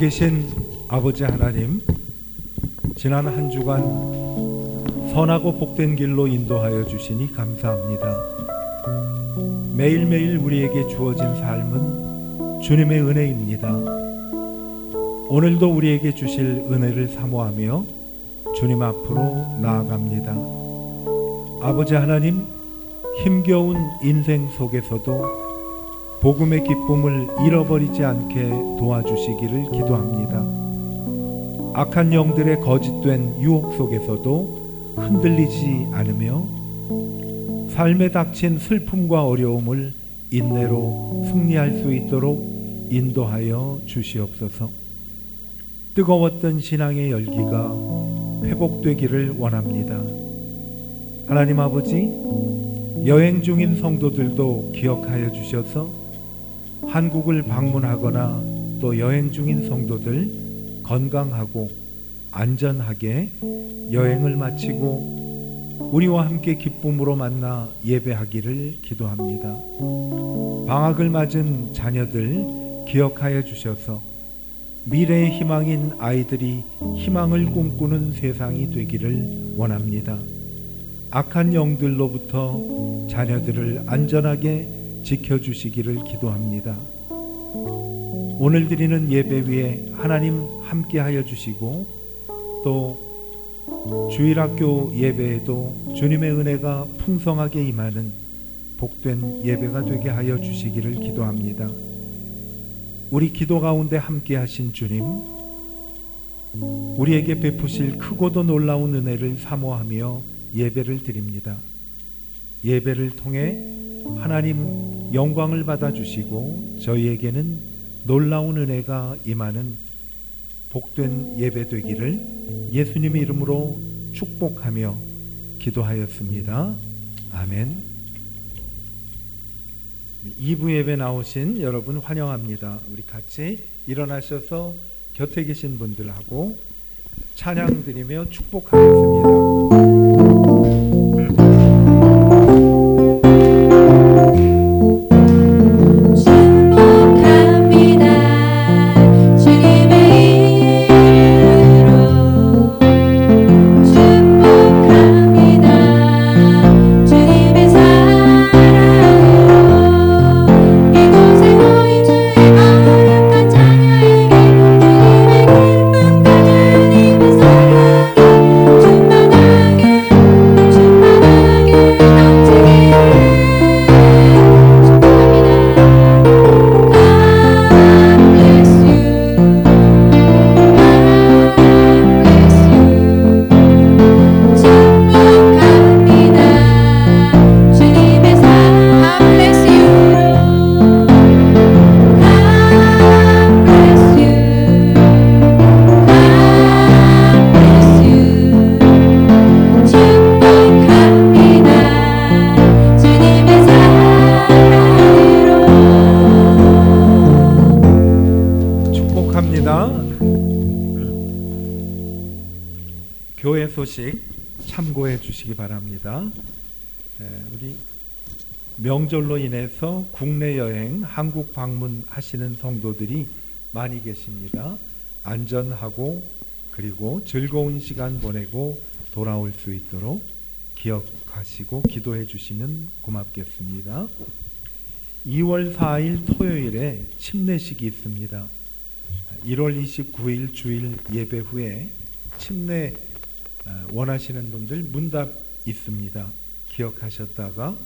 살아계신 아버지 하나님, 지난 한 주간 선하고 복된 길로 인도하여 주시니 감사합니다. 매일매일 우리에게 주어진 삶은 주님의 은혜입니다. 오늘도 우리에게 주실 은혜를 사모하며 주님 앞으로 나아갑니다. 아버지 하나님, 힘겨운 인생 속에서도 복음의 기쁨을 잃어버리지 않게 도와주시기를 기도합니다. 악한 영들의 거짓된 유혹 속에서도 흔들리지 않으며 삶에 닥친 슬픔과 어려움을 인내로 승리할 수 있도록 인도하여 주시옵소서. 뜨거웠던 신앙의 열기가 회복되기를 원합니다. 하나님 아버지, 여행 중인 성도들도 기억하여 주셔서 한국을 방문하거나 또 여행 중인 성도들 건강하고 안전하게 여행을 마치고 우리와 함께 기쁨으로 만나 예배하기를 기도합니다. 방학을 맞은 자녀들 기억하여 주셔서 미래의 희망인 아이들이 희망을 꿈꾸는 세상이 되기를 원합니다. 악한 영들로부터 자녀들을 안전하게 지켜주시기를 기도합니다. 오늘 드리는 예배 위에 하나님 함께하여 주시고 또 주일학교 예배에도 주님의 은혜가 풍성하게 임하는 복된 예배가 되게 하여 주시기를 기도합니다. 우리 기도 가운데 함께하신 주님, 우리에게 베푸실 크고도 놀라운 은혜를 사모하며 예배를 드립니다. 예배를 통해 하나님 영광을 받아주시고 저희에게는 놀라운 은혜가 임하는 복된 예배 되기를 예수님의 이름으로 축복하며 기도하였습니다. 아멘. 2부 예배 나오신 여러분 환영합니다. 우리 같이 일어나셔서 곁에 계신 분들하고 찬양 드리며 축복하겠습니다. 교회 소식 참고해 주시기 바랍니다. 우리 명절로 인해서 국내 여행, 한국 방문하시는 성도들이 많이 계십니다. 안전하고 그리고 즐거운 시간 보내고 돌아올 수 있도록 기억하시고 기도해 주시면 고맙겠습니다. 2월 4일 토요일에 침례식이 있습니다. 1월 29일 주일 예배 후에 침례 원하시는 분들 문답 있습니다. 기억하셨다가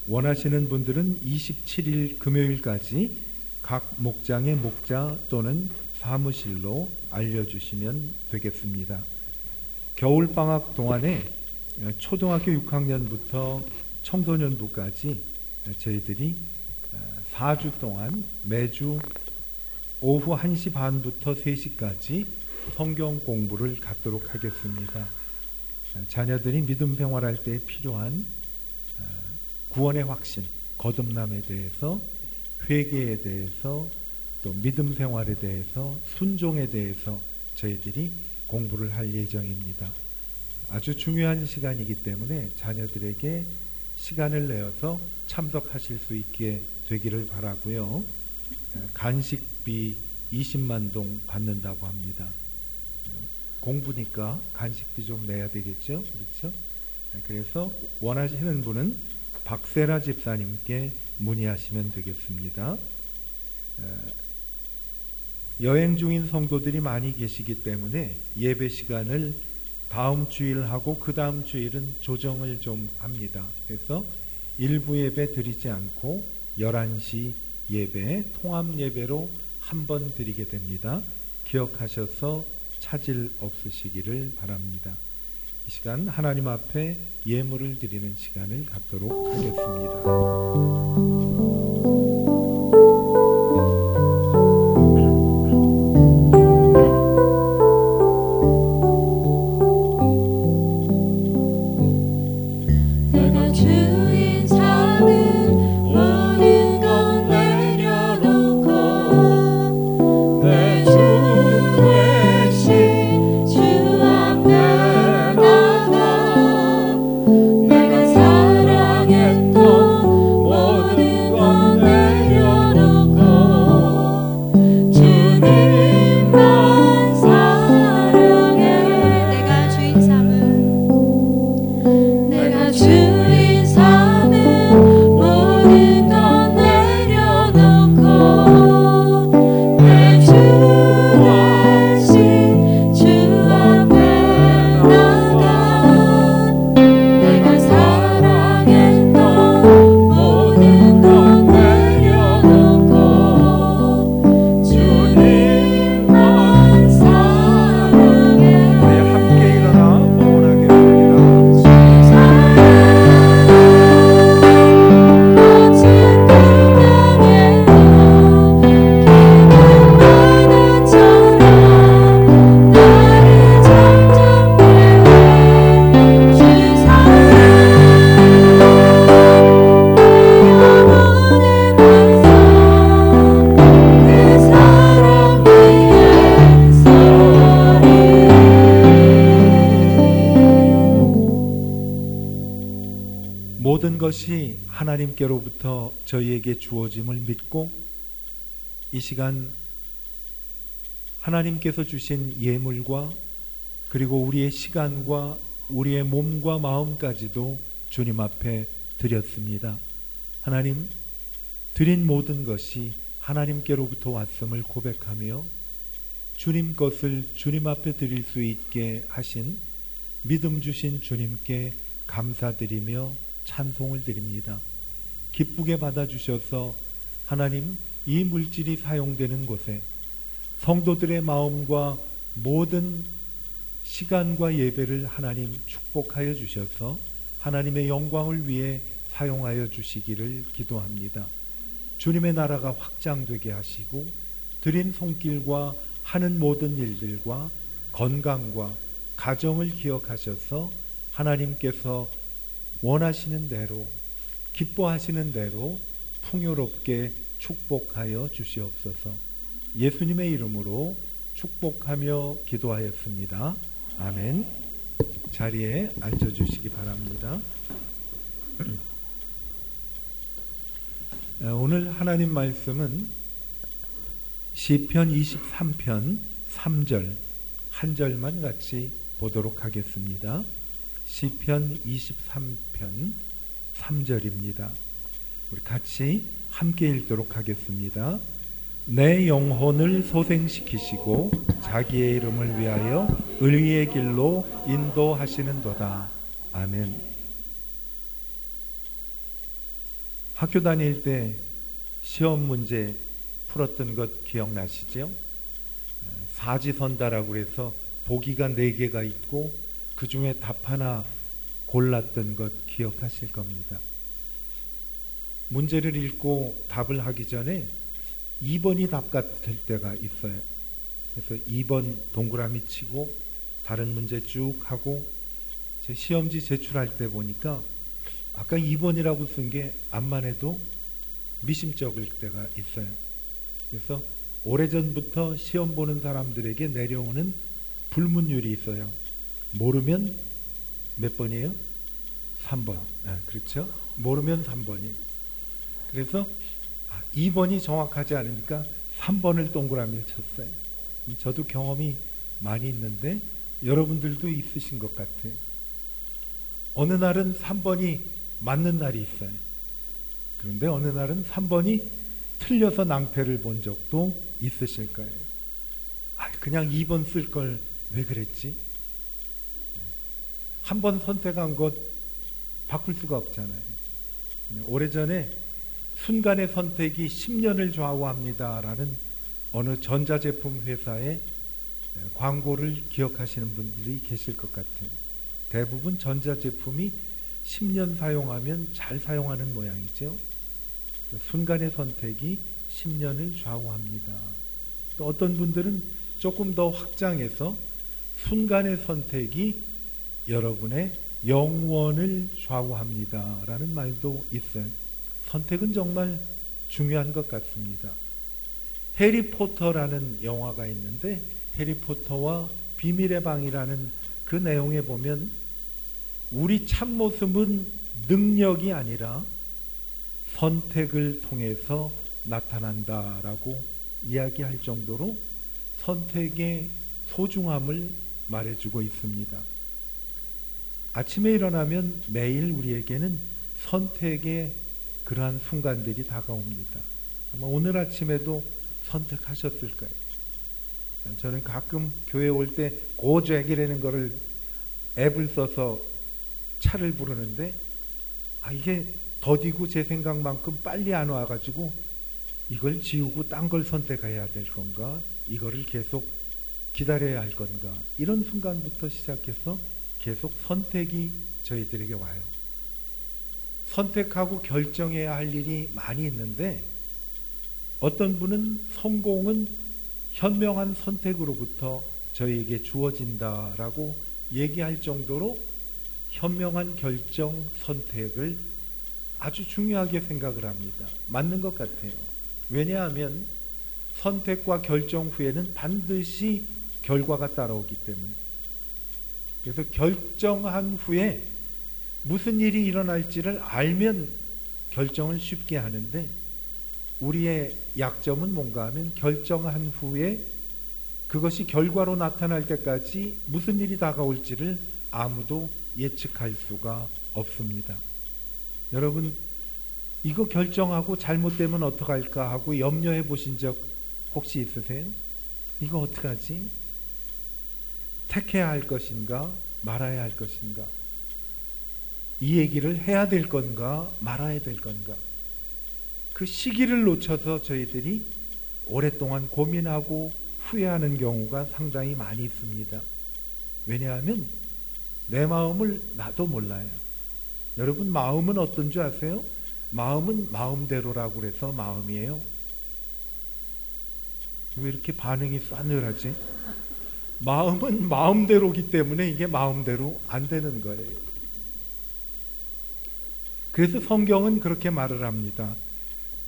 원하시는 분들은 27일 금요일까지 각 목장의 목자 또는 사무실로 알려주시면 되겠습니다. 겨울방학 동안에 초등학교 6학년부터 청소년부까지 저희들이 4주 동안 매주 오후 1시 반부터 3시까지 성경 공부를 갖도록 하겠습니다. 자녀들이 믿음 생활할 때 필요한 구원의 확신, 거듭남에 대해서, 회개에 대해서, 또 믿음 생활에 대해서, 순종에 대해서 저희들이 공부를 할 예정입니다. 아주 중요한 시간이기 때문에 자녀들에게 시간을 내어서 참석하실 수 있게 되기를 바라고요. 간식비 20만 동 받는다고 합니다. 공부니까 간식비 좀 내야 되겠죠? 그렇죠? 그래서 원하시는 분은 박세라 집사님께 문의하시면 되겠습니다. 여행 중인 성도들이 많이 계시기 때문에 예배 시간을 다음 주일하고 그 다음 주일은 조정을 좀 합니다. 그래서 일부 예배 드리지 않고 11시 예배, 통합 예배로 한 번 드리게 됩니다. 기억하셔서 차질 없으시기를 바랍니다. 이 시간 하나님 앞에 예물을 드리는 시간을 갖도록 하겠습니다. 모든 것이 하나님께로부터 저희에게 주어짐을 믿고 이 시간 하나님께서 주신 예물과 그리고 우리의 시간과 우리의 몸과 마음까지도 주님 앞에 드렸습니다. 하나님, 드린 모든 것이 하나님께로부터 왔음을 고백하며 주님 것을 주님 앞에 드릴 수 있게 하신 믿음 주신 주님께 감사드리며 찬송을 드립니다. 기쁘게 받아주셔서 하나님, 이 물질이 사용되는 곳에 성도들의 마음과 모든 시간과 예배를 하나님 축복하여 주셔서 하나님의 영광을 위해 사용하여 주시기를 기도합니다. 주님의 나라가 확장되게 하시고 드린 손길과 하는 모든 일들과 건강과 가정을 기억하셔서 하나님께서 원하시는 대로 기뻐하시는 대로 풍요롭게 축복하여 주시옵소서. 예수님의 이름으로 축복하며 기도하였습니다. 아멘. 자리에 앉아주시기 바랍니다. 오늘 하나님 말씀은 시편 23편 3절 한 절만 같이 보도록 하겠습니다. 시편 23편 3절입니다. 우리 같이 함께 읽도록 하겠습니다. 내 영혼을 소생시키시고 자기의 이름을 위하여 의의 길로 인도하시는도다. 아멘. 학교 다닐 때 시험 문제 풀었던 것 기억나시죠? 사지선다라고 해서 보기가 4개가 있고 그 중에 답 하나 골랐던 것 기억하실 겁니다. 문제를 읽고 답을 하기 전에 2번이 답 같을 때가 있어요. 그래서 2번 동그라미 치고 다른 문제 쭉 하고 제 시험지 제출할 때 보니까 아까 2번이라고 쓴 게 암만 해도 미심쩍을 때가 있어요. 그래서 오래전부터 시험 보는 사람들에게 내려오는 불문율이 있어요. 모르면 몇 번이에요? 3번. 그렇죠? 모르면 3번이. 그래서 2번이 정확하지 않으니까 3번을 동그라미를 쳤어요. 저도 경험이 많이 있는데 여러분들도 있으신 것 같아요. 어느 날은 3번이 맞는 날이 있어요. 그런데 어느 날은 3번이 틀려서 낭패를 본 적도 있으실 거예요. 그냥 2번 쓸 걸 왜 그랬지? 한 번 선택한 것 바꿀 수가 없잖아요. 오래전에 순간의 선택이 10년을 좌우합니다라는 어느 전자제품 회사의 광고를 기억하시는 분들이 계실 것 같아요. 대부분 전자제품이 10년 사용하면 잘 사용하는 모양이죠. 순간의 선택이 10년을 좌우합니다. 또 어떤 분들은 조금 더 확장해서 순간의 선택이 여러분의 영원을 좌우합니다 라는 말도 있어요. 선택은 정말 중요한 것 같습니다. 해리포터라는 영화가 있는데 해리포터와 비밀의 방이라는 그 내용에 보면 우리 참모습은 능력이 아니라 선택을 통해서 나타난다라고 이야기할 정도로 선택의 소중함을 말해주고 있습니다. 아침에 일어나면 매일 우리에게는 선택의 그러한 순간들이 다가옵니다. 아마 오늘 아침에도 선택하셨을 거예요. 저는 가끔 교회 올 때 고잭이라는 거를 앱을 써서 차를 부르는데 이게 더디고 제 생각만큼 빨리 안 와가지고 이걸 지우고 딴 걸 선택해야 될 건가, 이거를 계속 기다려야 할 건가, 이런 순간부터 시작해서 계속 선택이 저희들에게 와요. 선택하고 결정해야 할 일이 많이 있는데 어떤 분은 성공은 현명한 선택으로부터 저희에게 주어진다라고 얘기할 정도로 현명한 결정, 선택을 아주 중요하게 생각을 합니다. 맞는 것 같아요. 왜냐하면 선택과 결정 후에는 반드시 결과가 따라오기 때문에. 그래서 결정한 후에 무슨 일이 일어날지를 알면 결정을 쉽게 하는데 우리의 약점은 뭔가 하면 결정한 후에 그것이 결과로 나타날 때까지 무슨 일이 다가올지를 아무도 예측할 수가 없습니다. 여러분, 이거 결정하고 잘못되면 어떡할까 하고 염려해 보신 적 혹시 있으세요? 이거 어떡하지? 택해야 할 것인가 말아야 할 것인가, 이 얘기를 해야 될 건가 말아야 될 건가, 그 시기를 놓쳐서 저희들이 오랫동안 고민하고 후회하는 경우가 상당히 많이 있습니다. 왜냐하면 내 마음을 나도 몰라요. 여러분, 마음은 어떤 줄 아세요? 마음은 마음대로라고 그래서 마음이에요. 왜 이렇게 반응이 싸늘하지? 마음은 마음대로기 때문에 이게 마음대로 안 되는 거예요. 그래서 성경은 그렇게 말을 합니다.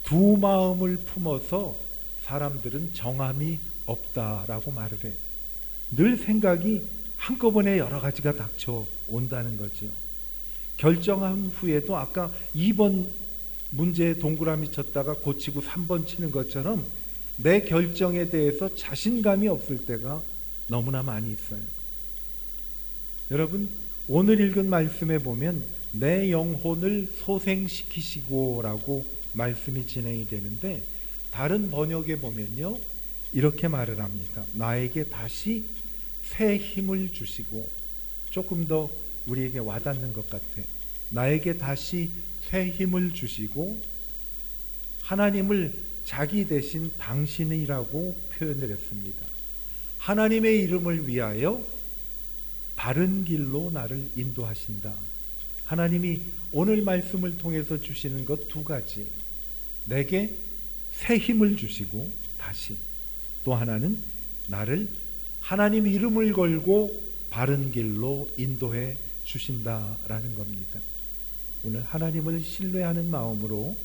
두 마음을 품어서 사람들은 정함이 없다라고 말을 해요. 늘 생각이 한꺼번에 여러 가지가 닥쳐온다는 거죠. 결정한 후에도 아까 2번 문제에 동그라미 쳤다가 고치고 3번 치는 것처럼 내 결정에 대해서 자신감이 없을 때가 너무나 많이 있어요. 여러분, 오늘 읽은 말씀에 보면 내 영혼을 소생시키시고 라고 말씀이 진행이 되는데 다른 번역에 보면요 이렇게 말을 합니다. 나에게 다시 새 힘을 주시고, 조금 더 우리에게 와닿는 것 같아. 나에게 다시 새 힘을 주시고 하나님을 자기 대신 당신이라고 표현을 했습니다. 하나님의 이름을 위하여 바른 길로 나를 인도하신다. 하나님이 오늘 말씀을 통해서 주시는 것 두 가지. 내게 새 힘을 주시고 다시, 또 하나는 나를 하나님 이름을 걸고 바른 길로 인도해 주신다라는 겁니다. 오늘 하나님을 신뢰하는 마음으로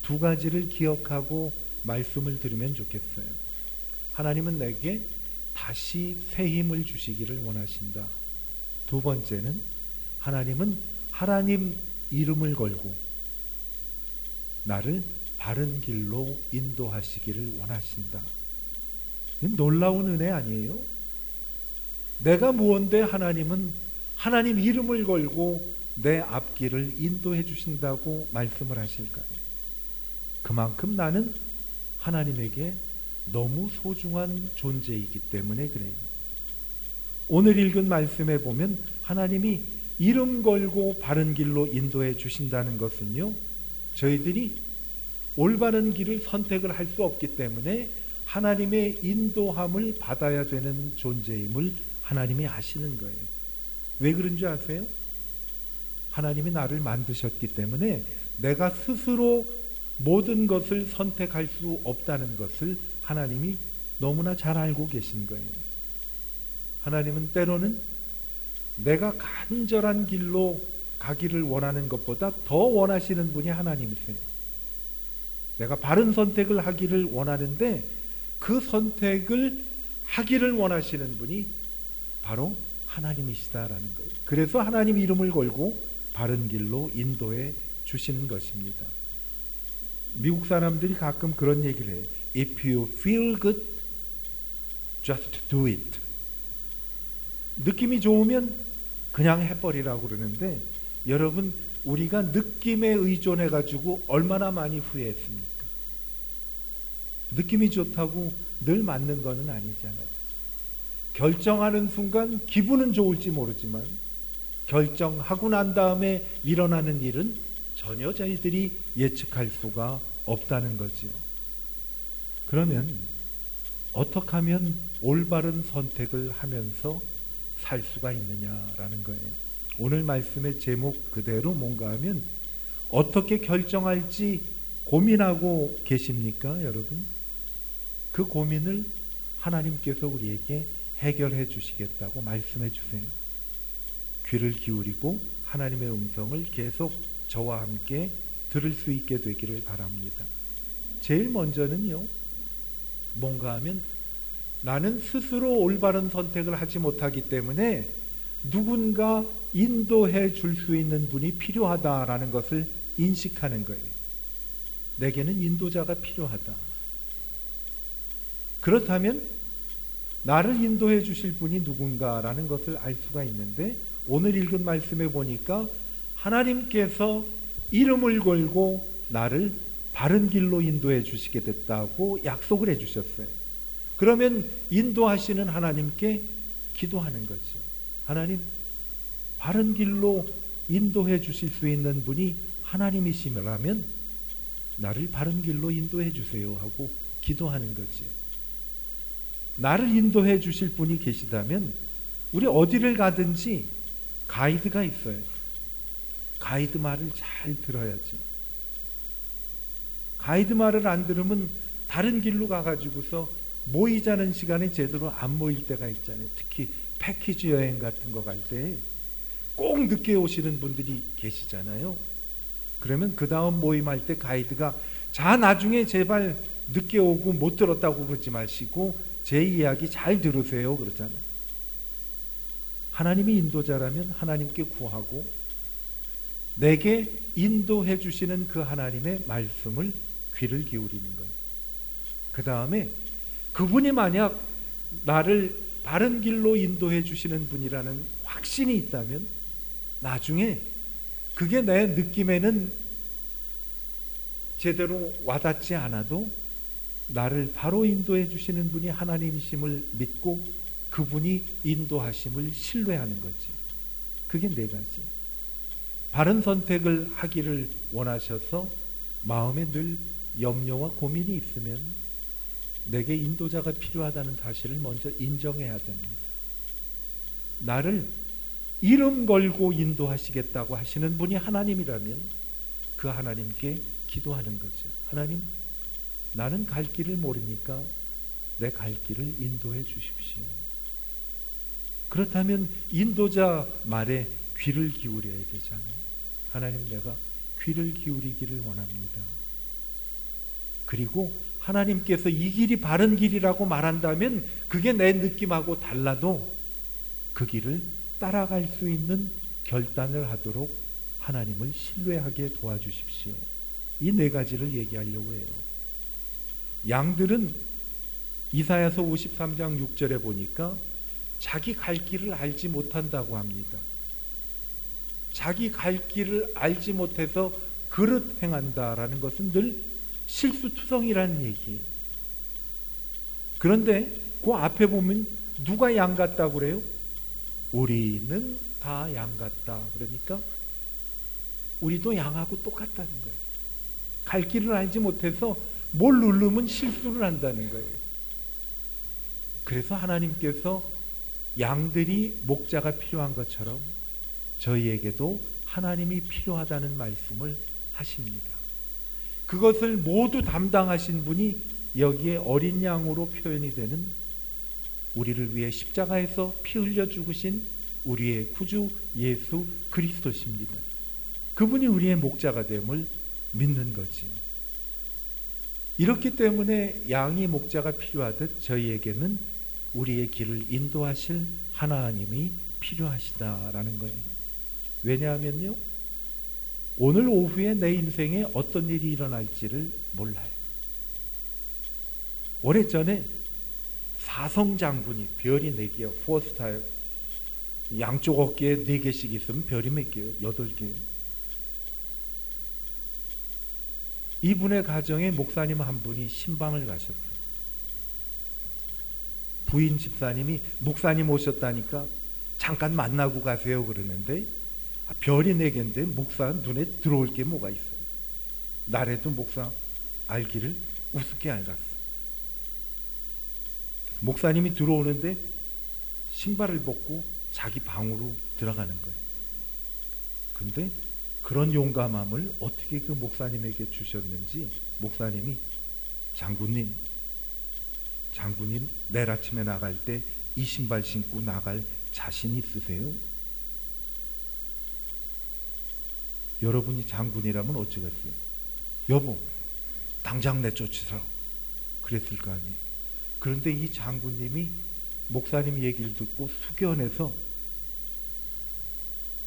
두 가지를 기억하고 말씀을 들으면 좋겠어요. 하나님은 내게 다시 새 힘을 주시기를 원하신다. 두 번째는 하나님은 하나님 이름을 걸고 나를 바른 길로 인도하시기를 원하신다. 놀라운 은혜 아니에요? 내가 무언데 하나님은 하나님 이름을 걸고 내 앞길을 인도해 주신다고 말씀을 하실까요? 그만큼 나는 하나님에게 너무 소중한 존재이기 때문에 그래요. 오늘 읽은 말씀에 보면 하나님이 이름 걸고 바른 길로 인도해 주신다는 것은요, 저희들이 올바른 길을 선택을 할 수 없기 때문에 하나님의 인도함을 받아야 되는 존재임을 하나님이 아시는 거예요. 왜 그런 줄 아세요? 하나님이 나를 만드셨기 때문에 내가 스스로 모든 것을 선택할 수 없다는 것을 하나님이 너무나 잘 알고 계신 거예요. 하나님은 때로는 내가 간절한 길로 가기를 원하는 것보다 더 원하시는 분이 하나님이세요. 내가 바른 선택을 하기를 원하는데 그 선택을 하기를 원하시는 분이 바로 하나님이시다라는 거예요. 그래서 하나님 이름을 걸고 바른 길로 인도해 주시는 것입니다. 미국 사람들이 가끔 그런 얘기를 해요. If you feel good, just do it. 느낌이 좋으면 그냥 해버리라고 그러는데, 여러분, 우리가 느낌에 의존해 가지고 얼마나 많이 후회했습니까? 느낌이 좋다고 늘 맞는 거는 아니잖아요. 결정하는 순간 기분은 좋을지 모르지만 결정하고 난 다음에 일어나는 일은 전혀 저희들이 예측할 수가 없다는 거지요. 그러면 어떻게 하면 올바른 선택을 하면서 살 수가 있느냐라는 거예요. 오늘 말씀의 제목 그대로 뭔가 하면 어떻게 결정할지 고민하고 계십니까, 여러분? 그 고민을 하나님께서 우리에게 해결해 주시겠다고 말씀해 주세요. 귀를 기울이고 하나님의 음성을 계속 저와 함께 들을 수 있게 되기를 바랍니다. 제일 먼저는요, 뭔가 하면 나는 스스로 올바른 선택을 하지 못하기 때문에 누군가 인도해 줄 수 있는 분이 필요하다라는 것을 인식하는 거예요. 내게는 인도자가 필요하다. 그렇다면 나를 인도해 주실 분이 누군가라는 것을 알 수가 있는데, 오늘 읽은 말씀에 보니까 하나님께서 이름을 걸고 나를 바른 길로 인도해 주시게 됐다고 약속을 해 주셨어요. 그러면 인도하시는 하나님께 기도하는 거죠. 하나님, 바른 길로 인도해 주실 수 있는 분이 하나님이시라면 나를 바른 길로 인도해 주세요 하고 기도하는 거죠. 나를 인도해 주실 분이 계시다면 우리 어디를 가든지 가이드가 있어요. 가이드 말을 잘 들어야지. 가이드 말을 안 들으면 다른 길로 가가지고서 모이자는 시간에 제대로 안 모일 때가 있잖아요. 특히 패키지 여행 같은 거 갈 때 꼭 늦게 오시는 분들이 계시잖아요. 그러면 그 다음 모임할 때 가이드가 자, 나중에 제발 늦게 오고 못 들었다고 그러지 마시고 제 이야기 잘 들으세요 그러잖아요. 하나님이 인도자라면 하나님께 구하고 내게 인도해 주시는 그 하나님의 말씀을 귀를 기울이는 거예요. 그 다음에 그분이 만약 나를 바른 길로 인도해 주시는 분이라는 확신이 있다면 나중에 그게 내 느낌에는 제대로 와닿지 않아도 나를 바로 인도해 주시는 분이 하나님이심을 믿고 그분이 인도하심을 신뢰하는 거지. 그게 네 가지. 바른 선택을 하기를 원하셔서 마음에 늘 염려와 고민이 있으면 내게 인도자가 필요하다는 사실을 먼저 인정해야 됩니다. 나를 이름 걸고 인도하시겠다고 하시는 분이 하나님이라면 그 하나님께 기도하는 거죠. 하나님, 나는 갈 길을 모르니까 내 갈 길을 인도해 주십시오. 그렇다면 인도자 말에 귀를 기울여야 되잖아요. 하나님, 내가 귀를 기울이기를 원합니다. 그리고 하나님께서 이 길이 바른 길이라고 말한다면 그게 내 느낌하고 달라도 그 길을 따라갈 수 있는 결단을 하도록 하나님을 신뢰하게 도와주십시오. 이 네 가지를 얘기하려고 해요. 양들은 이사야서 53장 6절에 보니까 자기 갈 길을 알지 못한다고 합니다. 자기 갈 길을 알지 못해서 그릇 행한다라는 것은 늘 실수투성이라는 얘기. 그런데 그 앞에 보면 누가 양 같다고 그래요? 우리는 다 양 같다. 그러니까 우리도 양하고 똑같다는 거예요. 갈 길을 알지 못해서 뭘 누르면 실수를 한다는 거예요. 그래서 하나님께서 양들이 목자가 필요한 것처럼 저희에게도 하나님이 필요하다는 말씀을 하십니다. 그것을 모두 담당하신 분이 여기에 어린 양으로 표현이 되는 우리를 위해 십자가에서 피 흘려 죽으신 우리의 구주 예수 그리스도십니다. 그분이 우리의 목자가 됨을 믿는 거지. 이렇기 때문에 양이 목자가 필요하듯 저희에게는 우리의 길을 인도하실 하나님이 필요하시다라는 거예요. 왜냐하면요, 오늘 오후에 내 인생에 어떤 일이 일어날지를 몰라요. 오래전에 사성장군이 별이 4개요. 4스타예요. 양쪽 어깨에 4개씩 있으면 별이 몇 개요? 8개. 이분의 가정에 목사님 한 분이 신방을 가셨어요. 부인 집사님이 목사님 오셨다니까 잠깐 만나고 가세요 그러는데 별이 4개인데 목사 눈에 들어올 게 뭐가 있어요? 나래도 목사 알기를 우습게 안 갔어. 목사님이 들어오는데 신발을 벗고 자기 방으로 들어가는 거예요. 근데 그런 용감함을 어떻게 그 목사님에게 주셨는지 목사님이 장군님 내일 아침에 나갈 때 이 신발 신고 나갈 자신 있으세요? 여러분이 장군이라면 어쩌겠어요? 여보 당장 내쫓으라 그랬을 거 아니에요. 그런데 이 장군님이 목사님 얘기를 듣고 숙연해서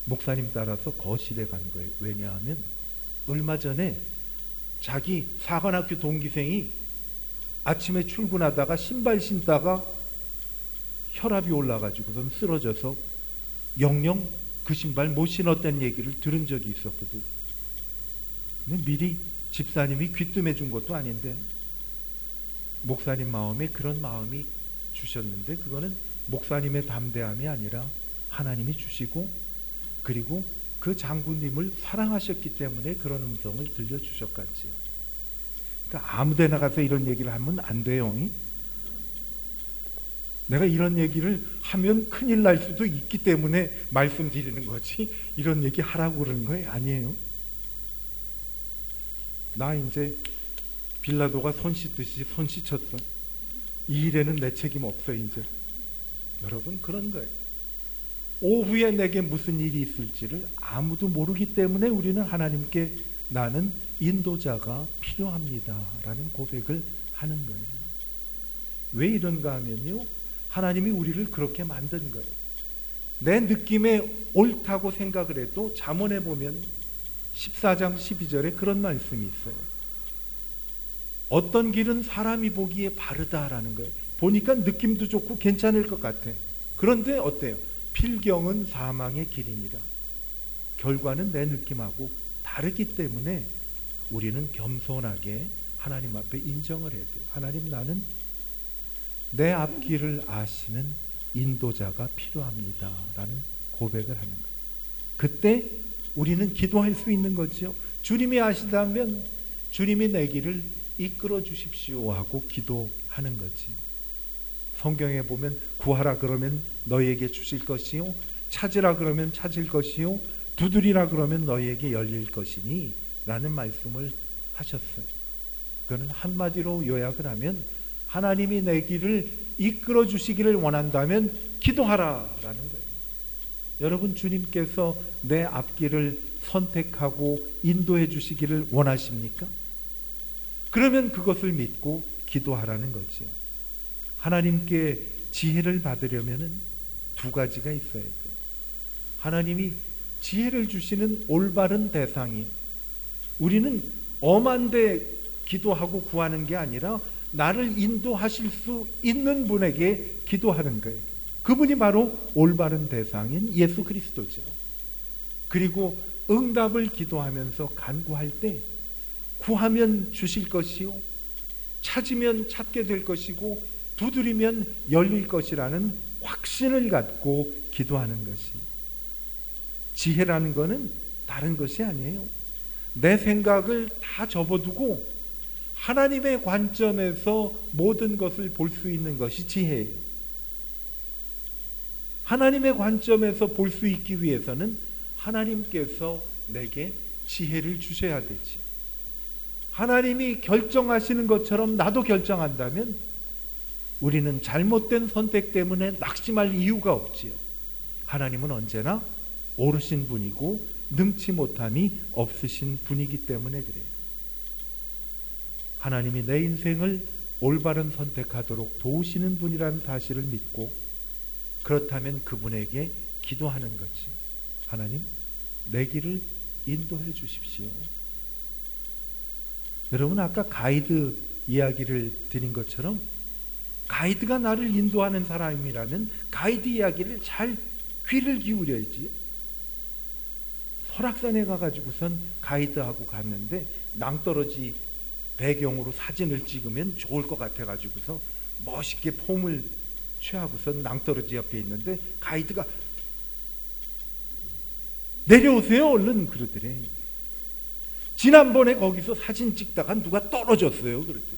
목사님 따라서 거실에 간 거예요. 왜냐하면 얼마 전에 자기 사관학교 동기생이 아침에 출근하다가 신발 신다가 혈압이 올라가지고선 쓰러져서 영영 그 신발 못 신었다는 얘기를 들은 적이 있었거든. 근데 미리 집사님이 귀뜸해 준 것도 아닌데 목사님 마음에 그런 마음이 주셨는데 그거는 목사님의 담대함이 아니라 하나님이 주시고 그리고 그 장군님을 사랑하셨기 때문에 그런 음성을 들려주셨겠지요. 그러니까 아무데나 가서 이런 얘기를 하면 안 돼요. 내가 이런 얘기를 하면 큰일 날 수도 있기 때문에 말씀드리는 거지 이런 얘기 하라고 그러는 거예요? 아니에요. 나 이제 빌라도가 손 씻듯이 손 씻혔어. 이 일에는 내 책임 없어 이제. 여러분 그런 거예요. 오후에 내게 무슨 일이 있을지를 아무도 모르기 때문에 우리는 하나님께 나는 인도자가 필요합니다 라는 고백을 하는 거예요. 왜 이런가 하면요, 하나님이 우리를 그렇게 만든 거예요. 내 느낌에 옳다고 생각을 해도 잠언에 보면 14장 12절에 그런 말씀이 있어요. 어떤 길은 사람이 보기에 바르다라는 거예요. 보니까 느낌도 좋고 괜찮을 것 같아. 그런데 어때요? 필경은 사망의 길이니라. 결과는 내 느낌하고 다르기 때문에 우리는 겸손하게 하나님 앞에 인정을 해야 돼요. 하나님, 나는 내 앞길을 아시는 인도자가 필요합니다 라는 고백을 하는 거예요. 그때 우리는 기도할 수 있는 거죠. 주님이 아시다면 주님이 내 길을 이끌어 주십시오 하고 기도하는 거지. 성경에 보면 구하라 그러면 너희에게 주실 것이요, 찾으라 그러면 찾을 것이요, 두드리라 그러면 너희에게 열릴 것이니 라는 말씀을 하셨어요. 그거는 한마디로 요약을 하면 하나님이 내 길을 이끌어 주시기를 원한다면 기도하라 라는 거예요. 여러분, 주님께서 내 앞길을 선택하고 인도해 주시기를 원하십니까? 그러면 그것을 믿고 기도하라는 거지요. 하나님께 지혜를 받으려면 두 가지가 있어야 돼요. 하나님이 지혜를 주시는 올바른 대상이, 우리는 엄한데 기도하고 구하는 게 아니라 나를 인도하실 수 있는 분에게 기도하는 거예요. 그분이 바로 올바른 대상인 예수 그리스도죠. 그리고 응답을 기도하면서 간구할 때 구하면 주실 것이요, 찾으면 찾게 될 것이고, 두드리면 열릴 것이라는 확신을 갖고 기도하는 것이, 지혜라는 것은 다른 것이 아니에요. 내 생각을 다 접어두고 하나님의 관점에서 모든 것을 볼 수 있는 것이 지혜예요. 하나님의 관점에서 볼 수 있기 위해서는 하나님께서 내게 지혜를 주셔야 되지. 하나님이 결정하시는 것처럼 나도 결정한다면 우리는 잘못된 선택 때문에 낙심할 이유가 없지요. 하나님은 언제나 옳으신 분이고 능치 못함이 없으신 분이기 때문에 그래요. 하나님이 내 인생을 올바른 선택하도록 도우시는 분이라는 사실을 믿고, 그렇다면 그분에게 기도하는 거지. 하나님, 내 길을 인도해 주십시오. 여러분, 아까 가이드 이야기를 드린 것처럼 가이드가 나를 인도하는 사람이라면 가이드 이야기를 잘 귀를 기울여야지. 설악산에 가가지고선 가이드하고 갔는데 낭떠러지 배경으로 사진을 찍으면 좋을 것 같아가지고서 멋있게 폼을 취하고선 낭떠러지 옆에 있는데 가이드가 내려오세요 얼른 그러더래. 지난번에 거기서 사진 찍다가 누가 떨어졌어요 그랬더니,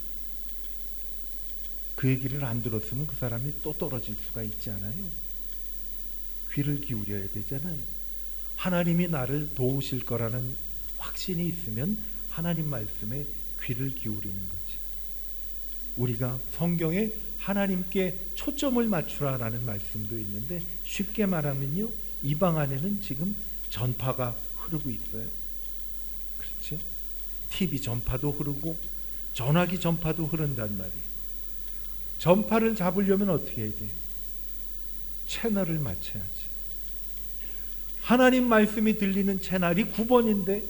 그 얘기를 안 들었으면 그 사람이 또 떨어질 수가 있지 않아요? 귀를 기울여야 되잖아요. 하나님이 나를 도우실 거라는 확신이 있으면 하나님 말씀에 귀를 기울이는 거지. 우리가 성경에 하나님께 초점을 맞추라라는 말씀도 있는데, 쉽게 말하면요, 이방 안에는 지금 전파가 흐르고 있어요. 그렇죠? TV 전파도 흐르고 전화기 전파도 흐른단 말이에요. 전파를 잡으려면 어떻게 해야 돼? 채널을 맞춰야지. 하나님 말씀이 들리는 채널이 9번인데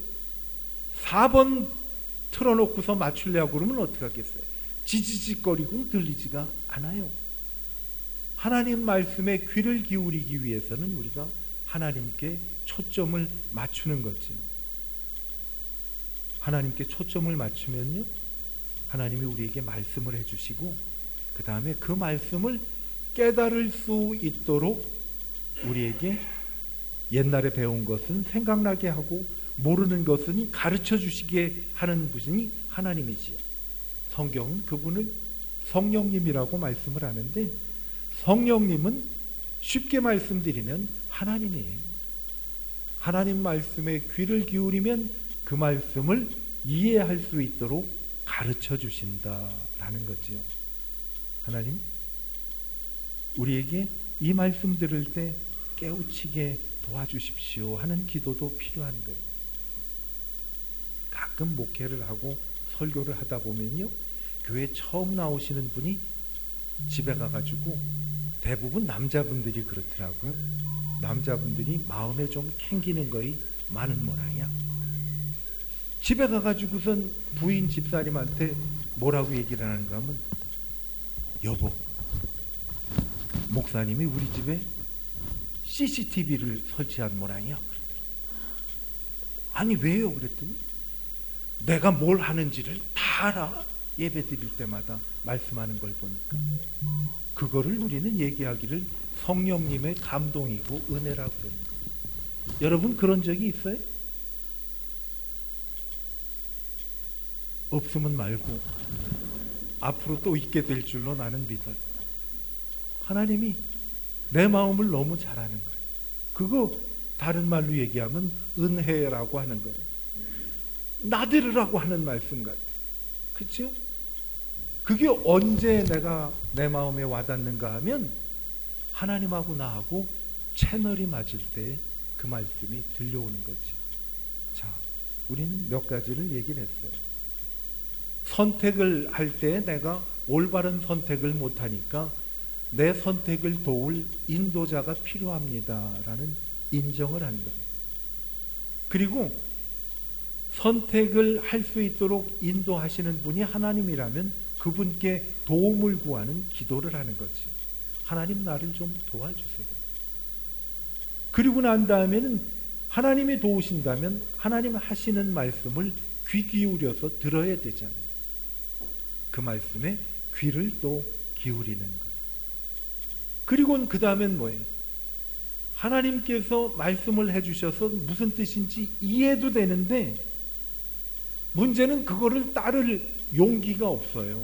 4번 틀어놓고서 맞추려고 그러면 어떡하겠어요? 지지직거리고 들리지가 않아요. 하나님 말씀에 귀를 기울이기 위해서는 우리가 하나님께 초점을 맞추는 거지요. 하나님께 초점을 맞추면요, 하나님이 우리에게 말씀을 해주시고, 그 다음에 그 말씀을 깨달을 수 있도록 우리에게 옛날에 배운 것은 생각나게 하고 모르는 것은 가르쳐 주시게 하는 분이 하나님이지요. 성경은 그분을 성령님이라고 말씀을 하는데, 성령님은 쉽게 말씀드리면 하나님이에요. 하나님 말씀에 귀를 기울이면 그 말씀을 이해할 수 있도록 가르쳐 주신다라는 거지요. 하나님, 우리에게 이 말씀 들을 때 깨우치게 도와주십시오 하는 기도도 필요한 거예요. 가끔 목회를 하고 설교를 하다 보면요, 교회 처음 나오시는 분이 집에 가가지고, 대부분 남자분들이 그렇더라고요. 남자분들이 마음에 좀 캥기는 거이 많은 모양이야. 집에 가가지고선 부인 집사님한테 뭐라고 얘기를 하는가 하면, 여보, 목사님이 우리 집에 CCTV를 설치한 모양이야. 그러더라고요. 아니 왜요? 그랬더니 내가 뭘 하는지를 다 알아. 예배 드릴 때마다 말씀하는 걸 보니까. 그거를 우리는 얘기하기를 성령님의 감동이고 은혜라고 그러는 거예요. 여러분 그런 적이 있어요? 없으면 말고 앞으로 또 있게 될 줄로 나는 믿어요. 하나님이 내 마음을 너무 잘 아는 거예요. 그거 다른 말로 얘기하면 은혜라고 하는 거예요. 나들으라고 하는 말씀 같아요. 그렇죠? 그게 언제 내가 내 마음에 와닿는가 하면 하나님하고 나하고 채널이 맞을 때 그 말씀이 들려오는 거죠. 자, 우리는 몇 가지를 얘기를 했어요. 선택을 할 때 내가 올바른 선택을 못하니까 내 선택을 도울 인도자가 필요합니다라는 인정을 한 거예요. 그리고 선택을 할 수 있도록 인도하시는 분이 하나님이라면 그분께 도움을 구하는 기도를 하는 거지. 하나님, 나를 좀 도와주세요. 그리고 난 다음에는 하나님이 도우신다면 하나님 하시는 말씀을 귀 기울여서 들어야 되잖아요. 그 말씀에 귀를 또 기울이는 거예요. 그리고 그 다음엔 뭐예요? 하나님께서 말씀을 해주셔서 무슨 뜻인지 이해도 되는데 문제는 그거를 따를 용기가 없어요.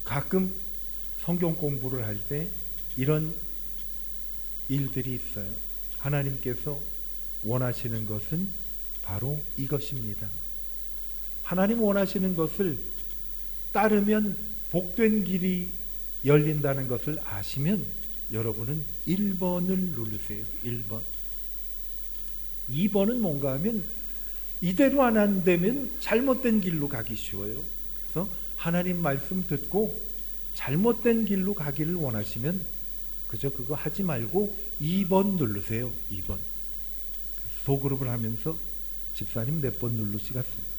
가끔 성경 공부를 할 때 이런 일들이 있어요. 하나님께서 원하시는 것은 바로 이것입니다. 하나님 원하시는 것을 따르면 복된 길이 열린다는 것을 아시면 여러분은 1번을 누르세요. 1번. 2번은 뭔가 하면 이대로 안 되면 잘못된 길로 가기 쉬워요. 그래서 하나님 말씀 듣고 잘못된 길로 가기를 원하시면 그저 그거 하지 말고 2번 누르세요. 2번. 소그룹을 하면서 집사님 몇 번 누르시겠어요?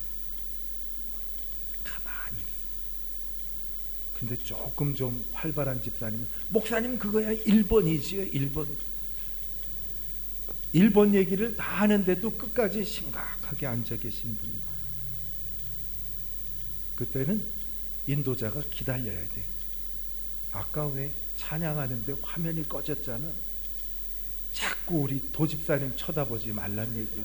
가만히 있어. 근데 조금 좀 활발한 집사님은 목사님 그거야 1번이지요. 1번. 1번 얘기를 다 하는데도 끝까지 심각하게 앉아 계신 분입니다. 그때는 인도자가 기다려야 돼. 아까 왜 찬양하는데 화면이 꺼졌잖아. 자꾸 우리 도집사님 쳐다보지 말란 얘기죠.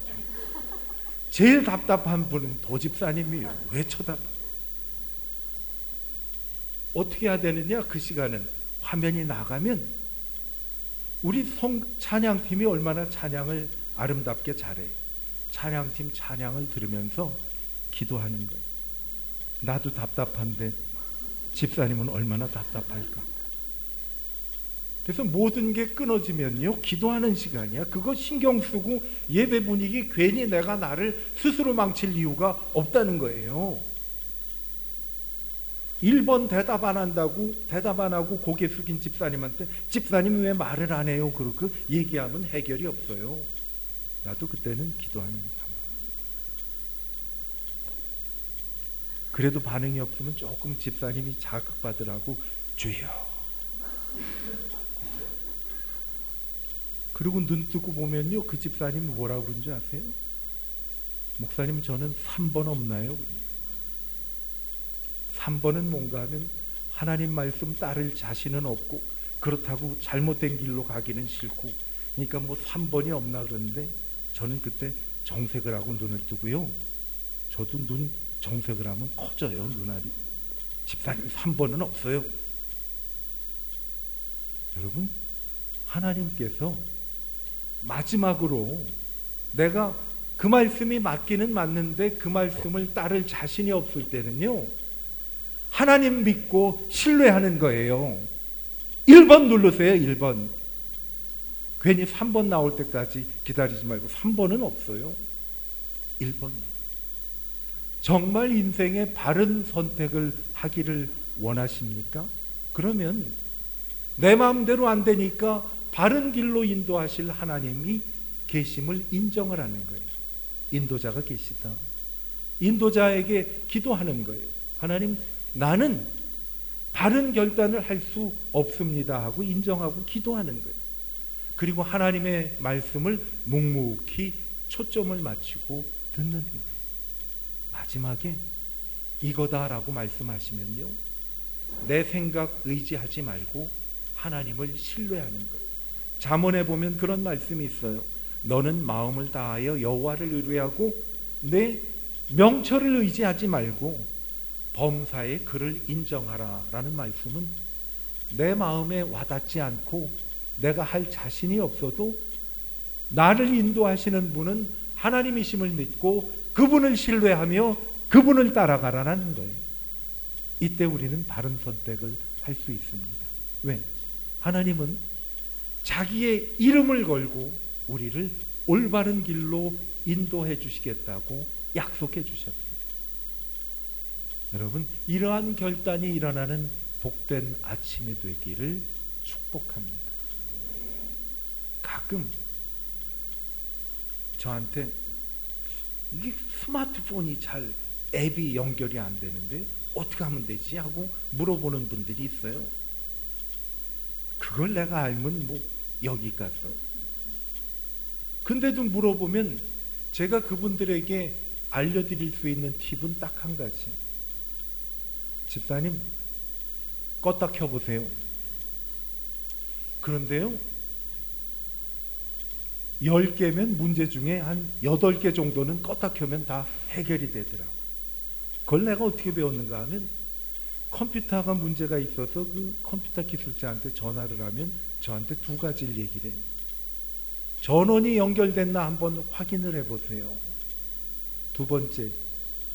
제일 답답한 분은 도집사님이에요. 왜 쳐다봐? 어떻게 해야 되느냐? 그 시간은 화면이 나가면 우리 찬양팀이 얼마나 찬양을 아름답게 잘해. 찬양팀 찬양을 들으면서 기도하는 거예요. 나도 답답한데 집사님은 얼마나 답답할까. 그래서 모든 게 끊어지면요, 기도하는 시간이야. 그거 신경 쓰고 예배 분위기 괜히 내가 나를 스스로 망칠 이유가 없다는 거예요. 1번 대답 안 하고 고개 숙인 집사님한테 집사님 왜 말을 안 해요? 그렇게 얘기하면 해결이 없어요. 나도 그때는 기도하는 거야. 그래도 반응이 없으면 조금 집사님이 자극받으라고 주여. 그리고 눈 뜨고 보면요, 그 집사님이 뭐라고 그러는지 아세요? 목사님 저는 3번 없나요? 3번은 뭔가 하면 하나님 말씀 따를 자신은 없고 그렇다고 잘못된 길로 가기는 싫고, 그러니까 뭐 3번이 없나 그러는데 저는 그때 정색을 하고 눈을 뜨고요. 저도 눈 정색을 하면 커져요, 눈알이. 집사님 3번은 없어요. 여러분, 하나님께서 마지막으로 내가 그 말씀이 맞기는 맞는데 그 말씀을 따를 자신이 없을 때는요, 하나님 믿고 신뢰하는 거예요. 1번 누르세요. 1번. 괜히 3번 나올 때까지 기다리지 말고 3번은 없어요. 1번이에요. 정말 인생의 바른 선택을 하기를 원하십니까? 그러면 내 마음대로 안 되니까 바른 길로 인도하실 하나님이 계심을 인정을 하는 거예요. 인도자가 계시다. 인도자에게 기도하는 거예요. 하나님, 나는 바른 결단을 할 수 없습니다 하고 인정하고 기도하는 거예요. 그리고 하나님의 말씀을 묵묵히 초점을 맞추고 듣는 거예요. 마지막에 이거다라고 말씀하시면요, 내 생각 의지하지 말고 하나님을 신뢰하는 거예요. 잠언에 보면 그런 말씀이 있어요. 너는 마음을 다하여 여호와를 의뢰하고 내 명철을 의지하지 말고 범사의 그를 인정하라 라는 말씀은 내 마음에 와닿지 않고 내가 할 자신이 없어도 나를 인도하시는 분은 하나님이심을 믿고 그분을 신뢰하며 그분을 따라가라는 거예요. 이때 우리는 바른 선택을 할 수 있습니다. 왜? 하나님은 자기의 이름을 걸고 우리를 올바른 길로 인도해 주시겠다고 약속해 주셨습니다. 여러분, 이러한 결단이 일어나는 복된 아침이 되기를 축복합니다. 가끔 저한테 이게 스마트폰이 잘 앱이 연결이 안 되는데 어떻게 하면 되지? 하고 물어보는 분들이 있어요. 그걸 내가 알면 뭐 여기 가서. 근데도 물어보면 제가 그분들에게 알려드릴 수 있는 팁은 딱 한 가지. 집사님, 껐다 켜보세요. 그런데요, 10개면 문제 중에 한 8개 정도는 껐다 켜면 다 해결이 되더라고요. 그걸 내가 어떻게 배웠는가 하면 컴퓨터가 문제가 있어서 그 컴퓨터 기술자한테 전화를 하면 저한테 두 가지를 얘기를 해요. 전원이 연결됐나 한번 확인을 해보세요. 두 번째,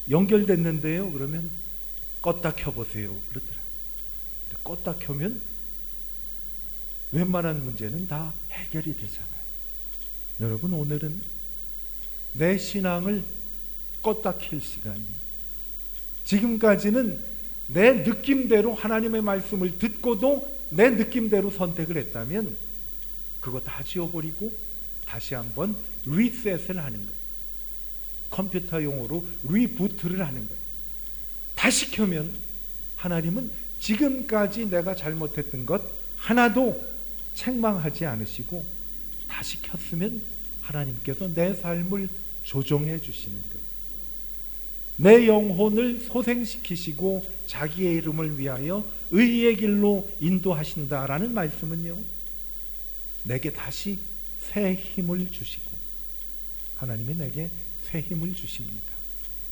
연결됐는데요, 그러면 껐다 켜보세요. 그러더라고요. 껐다 켜면 웬만한 문제는 다 해결이 되잖아요. 여러분, 오늘은 내 신앙을 껐다 킬 시간이, 지금까지는 내 느낌대로 하나님의 말씀을 듣고도 내 느낌대로 선택을 했다면 그거 다 지워버리고 다시 한번 리셋을 하는 거예요. 컴퓨터 용어로 리부트를 하는 거예요. 다시 켜면 하나님은 지금까지 내가 잘못했던 것 하나도 책망하지 않으시고 다시 켰으면 하나님께서 내 삶을 조정해 주시는 거예요. 내 영혼을 소생시키시고 자기의 이름을 위하여 의의 길로 인도하신다라는 말씀은요, 내게 다시 새 힘을 주시고, 하나님이 내게 새 힘을 주십니다.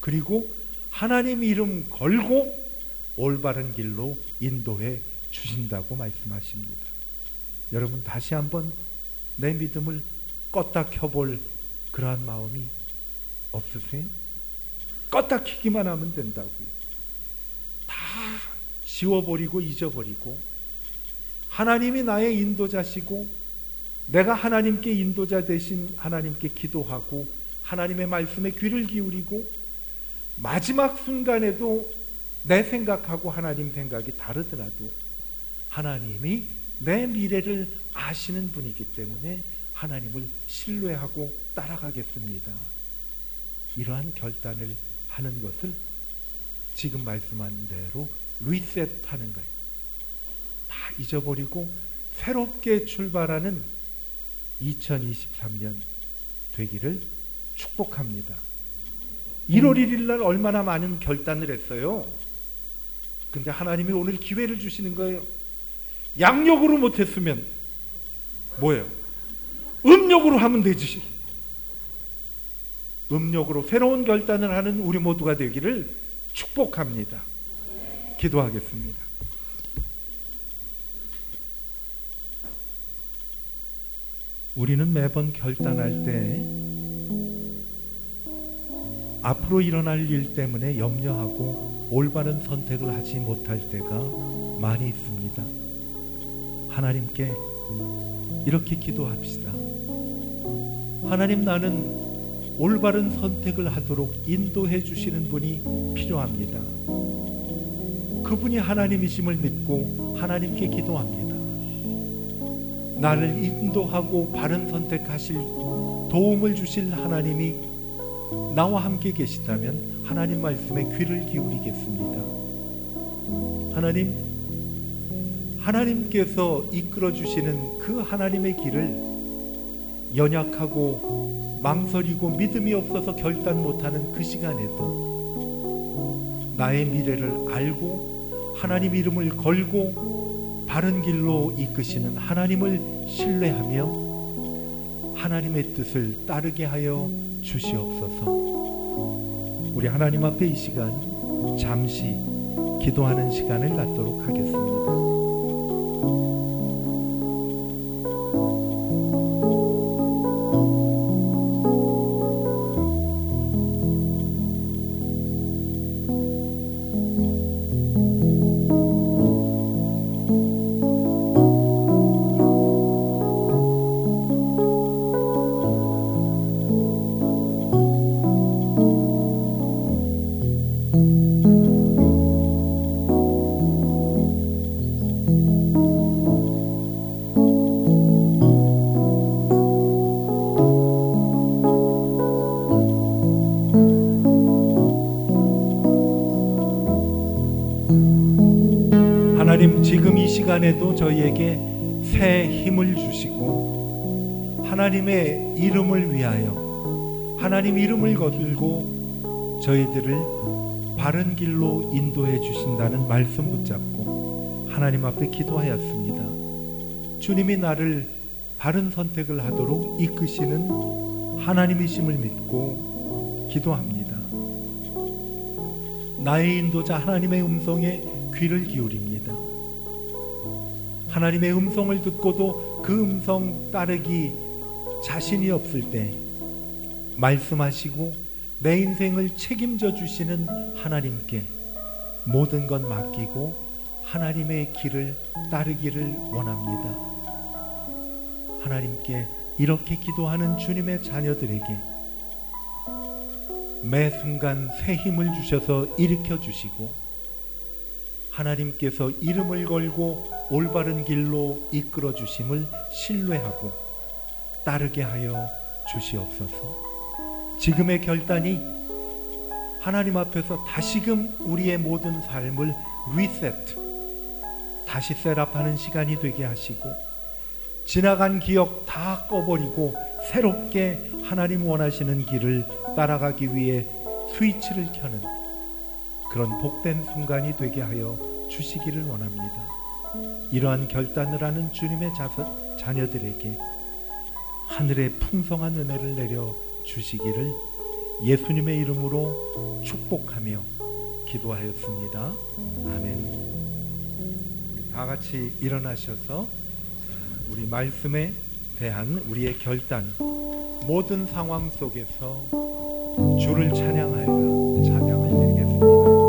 그리고 하나님 이름 걸고 올바른 길로 인도해 주신다고 말씀하십니다. 여러분, 다시 한번 내 믿음을 껐다 켜볼 그러한 마음이 없으세요? 껐다 키기만 하면 된다고요. 다 지워버리고 잊어버리고 하나님이 나의 인도자시고 내가 하나님께 인도자 대신 하나님께 기도하고 하나님의 말씀에 귀를 기울이고 마지막 순간에도 내 생각하고 하나님 생각이 다르더라도 하나님이 내 미래를 아시는 분이기 때문에 하나님을 신뢰하고 따라가겠습니다. 이러한 결단을 하는 것을 지금 말씀한 대로 리셋하는 거예요. 다 잊어버리고 새롭게 출발하는 2023년 되기를 축복합니다. 1월 1일 날 얼마나 많은 결단을 했어요. 근데 하나님이 오늘 기회를 주시는 거예요. 양력으로 못했으면 뭐예요? 음력으로 하면 되지. 음력으로 새로운 결단을 하는 우리 모두가 되기를 축복합니다. 기도하겠습니다. 우리는 매번 결단할 때 앞으로 일어날 일 때문에 염려하고 올바른 선택을 하지 못할 때가 많이 있습니다. 하나님께 이렇게 기도합시다. 하나님, 나는 올바른 선택을 하도록 인도해 주시는 분이 필요합니다. 그분이 하나님이심을 믿고 하나님께 기도합니다. 나를 인도하고 바른 선택하실 도움을 주실 하나님이 나와 함께 계시다면 하나님 말씀에 귀를 기울이겠습니다. 하나님께서 이끌어 주시는 그 하나님의 길을 연약하고 망설이고 믿음이 없어서 결단 못하는 그 시간에도 나의 미래를 알고 하나님 이름을 걸고 바른 길로 이끄시는 하나님을 신뢰하며 하나님의 뜻을 따르게 하여 주시옵소서. 우리 하나님 앞에 이 시간 잠시 기도하는 시간을 갖도록 하겠습니다. 시간에도 저희에게 새 힘을 주시고 하나님의 이름을 위하여 하나님 이름을 거들고 저희들을 바른 길로 인도해 주신다는 말씀 붙잡고 하나님 앞에 기도하였습니다. 주님이 나를 바른 선택을 하도록 이끄시는 하나님이심을 믿고 기도합니다. 나의 인도자 하나님의 음성에 귀를 기울입니다. 하나님의 음성을 듣고도 그 음성 따르기 자신이 없을 때 말씀하시고 내 인생을 책임져 주시는 하나님께 모든 것 맡기고 하나님의 길을 따르기를 원합니다. 하나님께 이렇게 기도하는 주님의 자녀들에게 매 순간 새 힘을 주셔서 일으켜 주시고 하나님께서 이름을 걸고 올바른 길로 이끌어 주심을 신뢰하고 따르게 하여 주시옵소서. 지금의 결단이 하나님 앞에서 다시금 우리의 모든 삶을 리셋, 다시 셋업하는 시간이 되게 하시고 지나간 기억 다 꺼버리고 새롭게 하나님 원하시는 길을 따라가기 위해 스위치를 켜는 그런 복된 순간이 되게 하여 주시기를 원합니다. 이러한 결단을 하는 주님의 자녀들에게 하늘의 풍성한 은혜를 내려 주시기를 예수님의 이름으로 축복하며 기도하였습니다. 아멘. 우리 다 같이 일어나셔서 우리 말씀에 대한 우리의 결단, 모든 상황 속에서 주를 찬양하여 찬양을 드리겠습니다.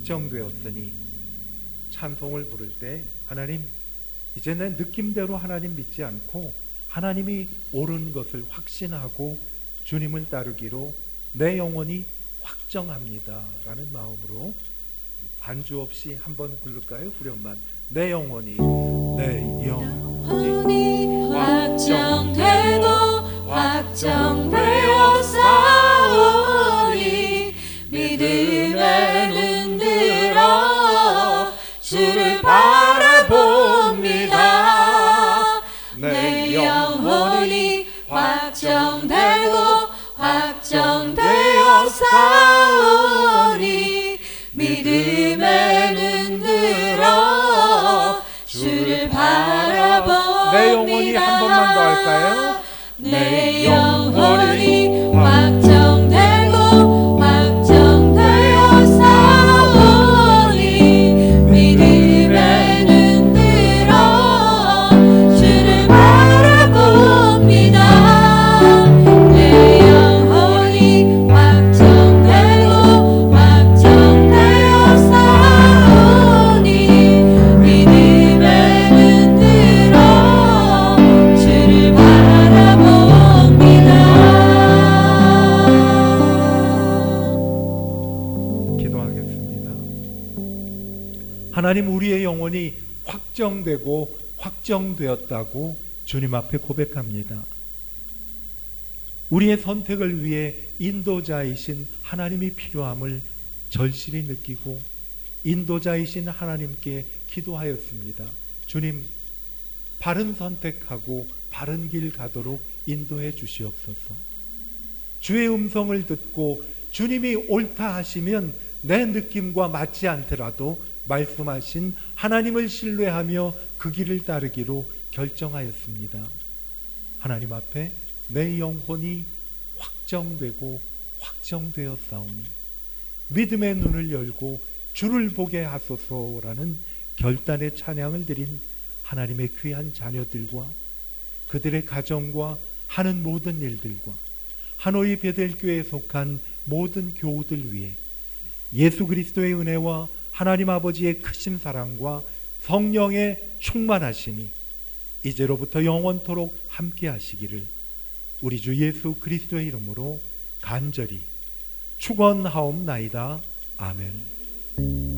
확정되었으니 찬송을 부를 때 하나님 이제 내 느낌대로 하나님 믿지 않고 하나님이 옳은 것을 확신하고 주님을 따르기로 내 영혼이 확정합니다 라는 마음으로 반주 없이 한번 부를까요? 후렴만. 내 영혼이 내 영혼이 확정되고 확정되어 싸우니 믿음에 눈들어 주를 바라봅니다. 내 영혼이 확정되고 확정되어 싸우니 믿음에 눈들어 주를 바라봅니다. 내 영혼이 한 번만 더 할까요? 내 영혼이 확정되고 확정되어 싸우니 믿음에 눈들어 주를 바라봅니다. 내 영혼이 확정되고 확정되어 싸우니 믿음에 눈들어 주를 바라봅니다. 기도하겠습니다. 하나님, 우리의 영혼이 확정되고 확정되었다고 주님 앞에 고백합니다. 우리의 선택을 위해 인도자이신 하나님이 필요함을 절실히 느끼고 인도자이신 하나님께 기도하였습니다. 주님, 바른 선택하고 바른 길 가도록 인도해 주시옵소서. 주의 음성을 듣고 주님이 옳다 하시면 내 느낌과 맞지 않더라도 말씀하신 하나님을 신뢰하며 그 길을 따르기로 결정하였습니다. 하나님 앞에 내 영혼이 확정되고 확정되었사오니 믿음의 눈을 열고 주를 보게 하소서라는 결단의 찬양을 드린 하나님의 귀한 자녀들과 그들의 가정과 하는 모든 일들과 하노이 베델교회에 속한 모든 교우들 위해 예수 그리스도의 은혜와 하나님 아버지의 크신 사랑과 성령의 충만하심이 이제로부터 영원토록 함께 하시기를 우리 주 예수 그리스도의 이름으로 간절히 축원하옵나이다. 아멘.